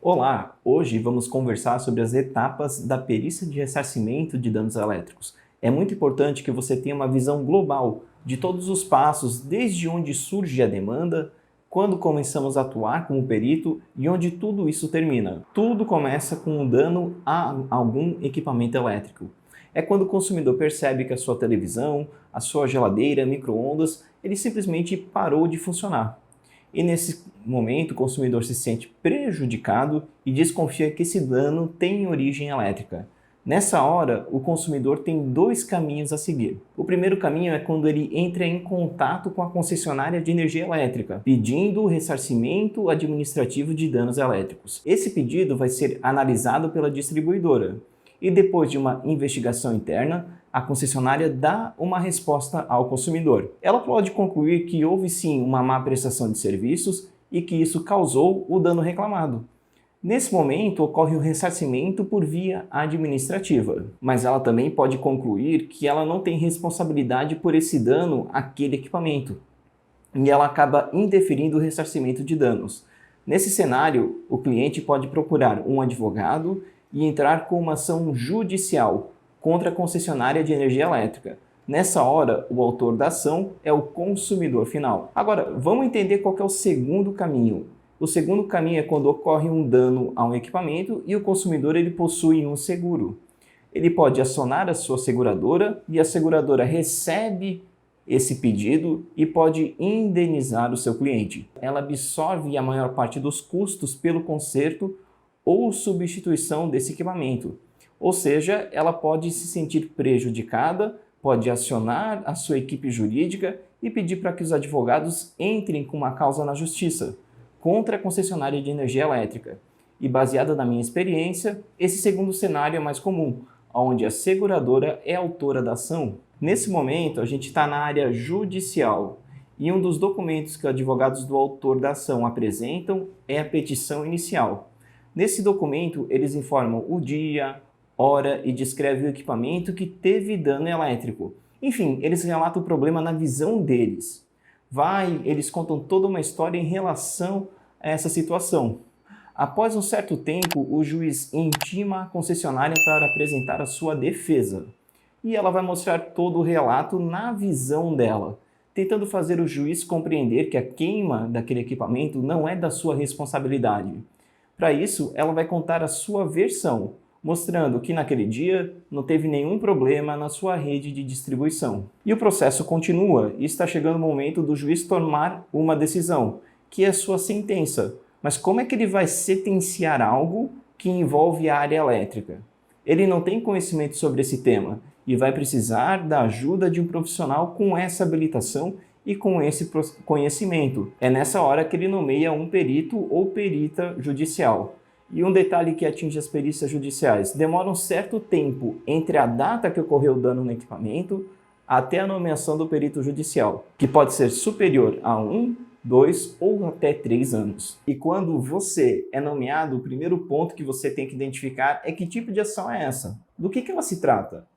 Olá, hoje vamos conversar sobre as etapas da perícia de ressarcimento de danos elétricos. É muito importante que você tenha uma visão global de todos os passos, desde onde surge a demanda, quando começamos a atuar como perito e onde tudo isso termina. Tudo começa com um dano a algum equipamento elétrico. É quando o consumidor percebe que a sua televisão, a sua geladeira, micro-ondas, ele simplesmente parou de funcionar. E nesse momento o consumidor se sente prejudicado e desconfia que esse dano tem origem elétrica. Nessa hora, o consumidor tem dois caminhos a seguir. O primeiro caminho é quando ele entra em contato com a concessionária de energia elétrica, pedindo o ressarcimento administrativo de danos elétricos. Esse pedido vai ser analisado pela distribuidora e depois de uma investigação interna, a concessionária dá uma resposta ao consumidor. Ela pode concluir que houve sim uma má prestação de serviços e que isso causou o dano reclamado. Nesse momento, ocorre o ressarcimento por via administrativa, mas ela também pode concluir que ela não tem responsabilidade por esse dano àquele equipamento, e ela acaba indeferindo o ressarcimento de danos. Nesse cenário, o cliente pode procurar um advogado e entrar com uma ação judicial contra a concessionária de energia elétrica. Nessa hora, o autor da ação é o consumidor final. Agora, vamos entender qual que é o segundo caminho. O segundo caminho é quando ocorre um dano a um equipamento e o consumidor ele possui um seguro. Ele pode acionar a sua seguradora e a seguradora recebe esse pedido e pode indenizar o seu cliente. Ela absorve a maior parte dos custos pelo conserto ou substituição desse equipamento. Ou seja, ela pode se sentir prejudicada, pode acionar a sua equipe jurídica e pedir para que os advogados entrem com uma causa na justiça contra a concessionária de energia elétrica. E baseada na minha experiência, esse segundo cenário é mais comum, onde a seguradora é autora da ação. Nesse momento, a gente está na área judicial e um dos documentos que os advogados do autor da ação apresentam é a petição inicial. Nesse documento, eles informam o dia, hora e descrevem o equipamento que teve dano elétrico. Enfim, eles relatam o problema na visão deles. Eles contam toda uma história em relação a essa situação. Após um certo tempo, o juiz intima a concessionária para apresentar a sua defesa. E ela vai mostrar todo o relato na visão dela, tentando fazer o juiz compreender que a queima daquele equipamento não é da sua responsabilidade. Para isso, ela vai contar a sua versão, mostrando que naquele dia não teve nenhum problema na sua rede de distribuição. E o processo continua e está chegando o momento do juiz tomar uma decisão, que é a sua sentença. Mas como é que ele vai sentenciar algo que envolve a área elétrica? Ele não tem conhecimento sobre esse tema e vai precisar da ajuda de um profissional com essa habilitação e com esse conhecimento. É nessa hora que ele nomeia um perito ou perita judicial. E um detalhe que atinge as perícias judiciais: demora um certo tempo entre a data que ocorreu o dano no equipamento até a nomeação do perito judicial, que pode ser superior a 1, 2 ou até 3 anos. E quando você é nomeado, o primeiro ponto que você tem que identificar é que tipo de ação é essa? Do que ela se trata?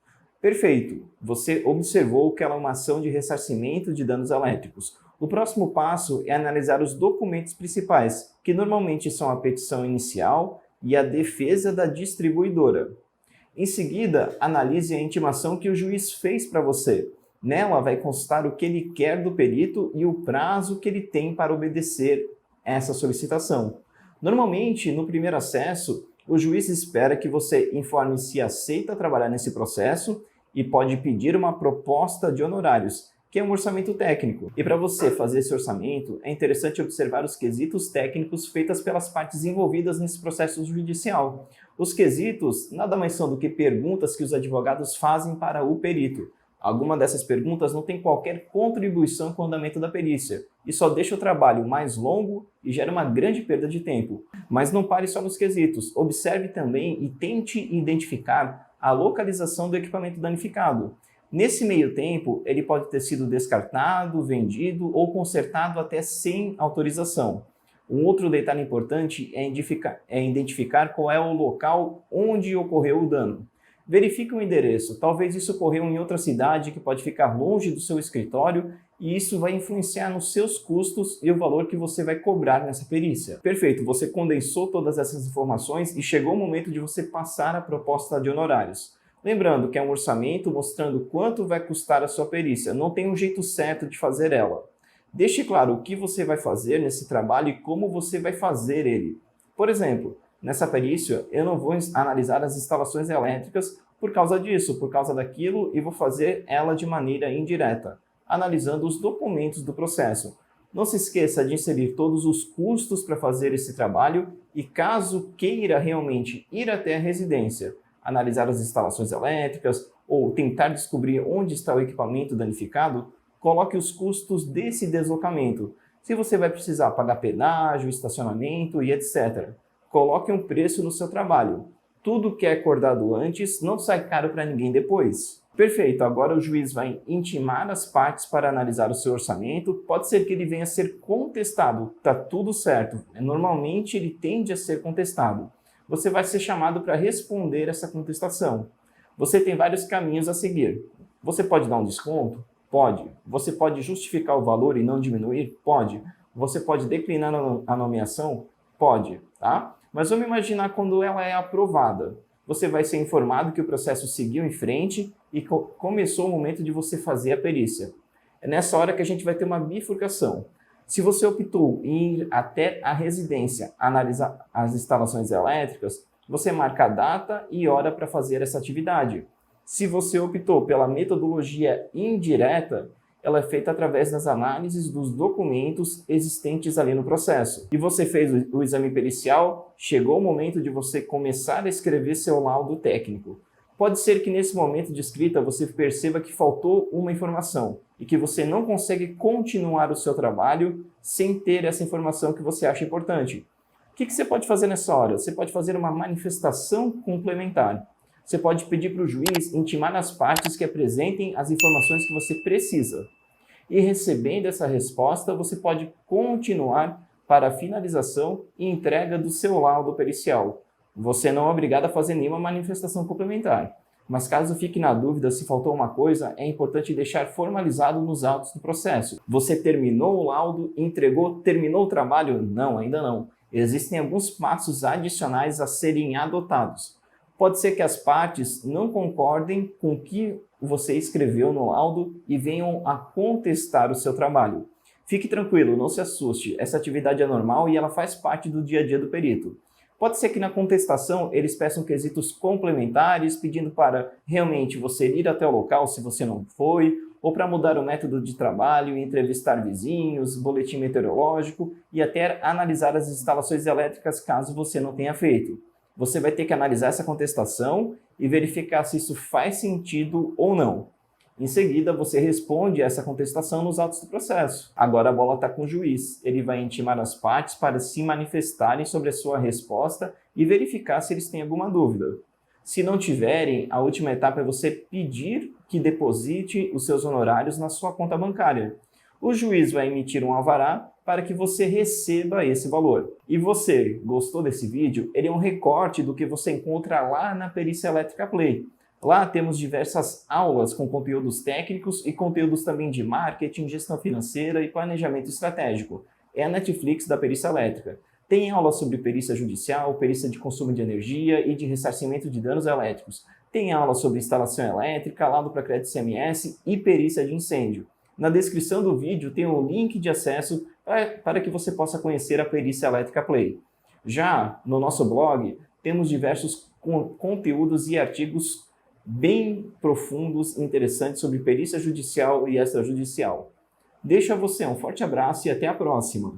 Perfeito, você observou que ela é uma ação de ressarcimento de danos elétricos. O próximo passo é analisar os documentos principais, que normalmente são a petição inicial e a defesa da distribuidora. Em seguida, analise a intimação que o juiz fez para você. Nela vai constar o que ele quer do perito e o prazo que ele tem para obedecer essa solicitação. Normalmente, no primeiro acesso, o juiz espera que você informe se aceita trabalhar nesse processo e pode pedir uma proposta de honorários, que é um orçamento técnico. E para você fazer esse orçamento, é interessante observar os quesitos técnicos feitos pelas partes envolvidas nesse processo judicial. Os quesitos nada mais são do que perguntas que os advogados fazem para o perito. Alguma dessas perguntas não tem qualquer contribuição com o andamento da perícia e só deixa o trabalho mais longo e gera uma grande perda de tempo. Mas não pare só nos quesitos, observe também e tente identificar a localização do equipamento danificado. Nesse meio tempo, ele pode ter sido descartado, vendido ou consertado até sem autorização. Um outro detalhe importante é identificar qual é o local onde ocorreu o dano. Verifique o endereço, talvez isso ocorreu em outra cidade que pode ficar longe do seu escritório e isso vai influenciar nos seus custos e o valor que você vai cobrar nessa perícia. Perfeito, você condensou todas essas informações e chegou o momento de você passar a proposta de honorários. Lembrando que é um orçamento mostrando quanto vai custar a sua perícia, não tem um jeito certo de fazer ela. Deixe claro o que você vai fazer nesse trabalho e como você vai fazer ele. Por exemplo, nessa perícia eu não vou analisar as instalações elétricas por causa disso, por causa daquilo, e vou fazer ela de maneira indireta, analisando os documentos do processo. Não se esqueça de inserir todos os custos para fazer esse trabalho e, caso queira realmente ir até a residência, analisar as instalações elétricas ou tentar descobrir onde está o equipamento danificado, coloque os custos desse deslocamento. Se você vai precisar pagar pedágio, estacionamento e etc. Coloque um preço no seu trabalho. Tudo que é acordado antes não sai caro para ninguém depois. Perfeito, agora o juiz vai intimar as partes para analisar o seu orçamento. Pode ser que ele venha a ser contestado, tá tudo certo. Normalmente ele tende a ser contestado. Você vai ser chamado para responder essa contestação. Você tem vários caminhos a seguir. Você pode dar um desconto? Pode. Você pode justificar o valor e não diminuir? Pode. Você pode declinar a nomeação? Pode, tá? Mas vamos imaginar quando ela é aprovada. Você vai ser informado que o processo seguiu em frente e começou o momento de você fazer a perícia. É nessa hora que a gente vai ter uma bifurcação. Se você optou em ir até a residência analisar as instalações elétricas, você marca a data e hora para fazer essa atividade. Se você optou pela metodologia indireta, ela é feita através das análises dos documentos existentes ali no processo. E você fez o exame pericial, chegou o momento de você começar a escrever seu laudo técnico. Pode ser que nesse momento de escrita você perceba que faltou uma informação e que você não consegue continuar o seu trabalho sem ter essa informação que você acha importante. O que você pode fazer nessa hora? Você pode fazer uma manifestação complementar. Você pode pedir para o juiz intimar as partes que apresentem as informações que você precisa. E recebendo essa resposta, você pode continuar para a finalização e entrega do seu laudo pericial. Você não é obrigado a fazer nenhuma manifestação complementar. Mas caso fique na dúvida se faltou uma coisa, é importante deixar formalizado nos autos do processo. Você terminou o laudo, entregou, terminou o trabalho? Não, ainda não. Existem alguns passos adicionais a serem adotados. Pode ser que as partes não concordem com o que você escreveu no laudo e venham a contestar o seu trabalho. Fique tranquilo, não se assuste, essa atividade é normal e ela faz parte do dia a dia do perito. Pode ser que na contestação eles peçam quesitos complementares, pedindo para realmente você ir até o local se você não foi, ou para mudar o método de trabalho, entrevistar vizinhos, boletim meteorológico e até analisar as instalações elétricas caso você não tenha feito. Você vai ter que analisar essa contestação e verificar se isso faz sentido ou não. Em seguida, você responde essa contestação nos autos do processo. Agora a bola está com o juiz. Ele vai intimar as partes para se manifestarem sobre a sua resposta e verificar se eles têm alguma dúvida. Se não tiverem, a última etapa é você pedir que deposite os seus honorários na sua conta bancária. O juiz vai emitir um alvará para que você receba esse valor. E você, gostou desse vídeo? Ele é um recorte do que você encontra lá na Perícia Elétrica Play. Lá temos diversas aulas com conteúdos técnicos e conteúdos também de marketing, gestão financeira e planejamento estratégico. É a Netflix da Perícia Elétrica. Tem aulas sobre perícia judicial, perícia de consumo de energia e de ressarcimento de danos elétricos. Tem aula sobre instalação elétrica, laudo para crédito ICMS e perícia de incêndio. Na descrição do vídeo tem um link de acesso para que você possa conhecer a Perícia Elétrica Play. Já no nosso blog, temos diversos conteúdos e artigos bem profundos e interessantes sobre perícia judicial e extrajudicial. Deixo a você um forte abraço e até a próxima!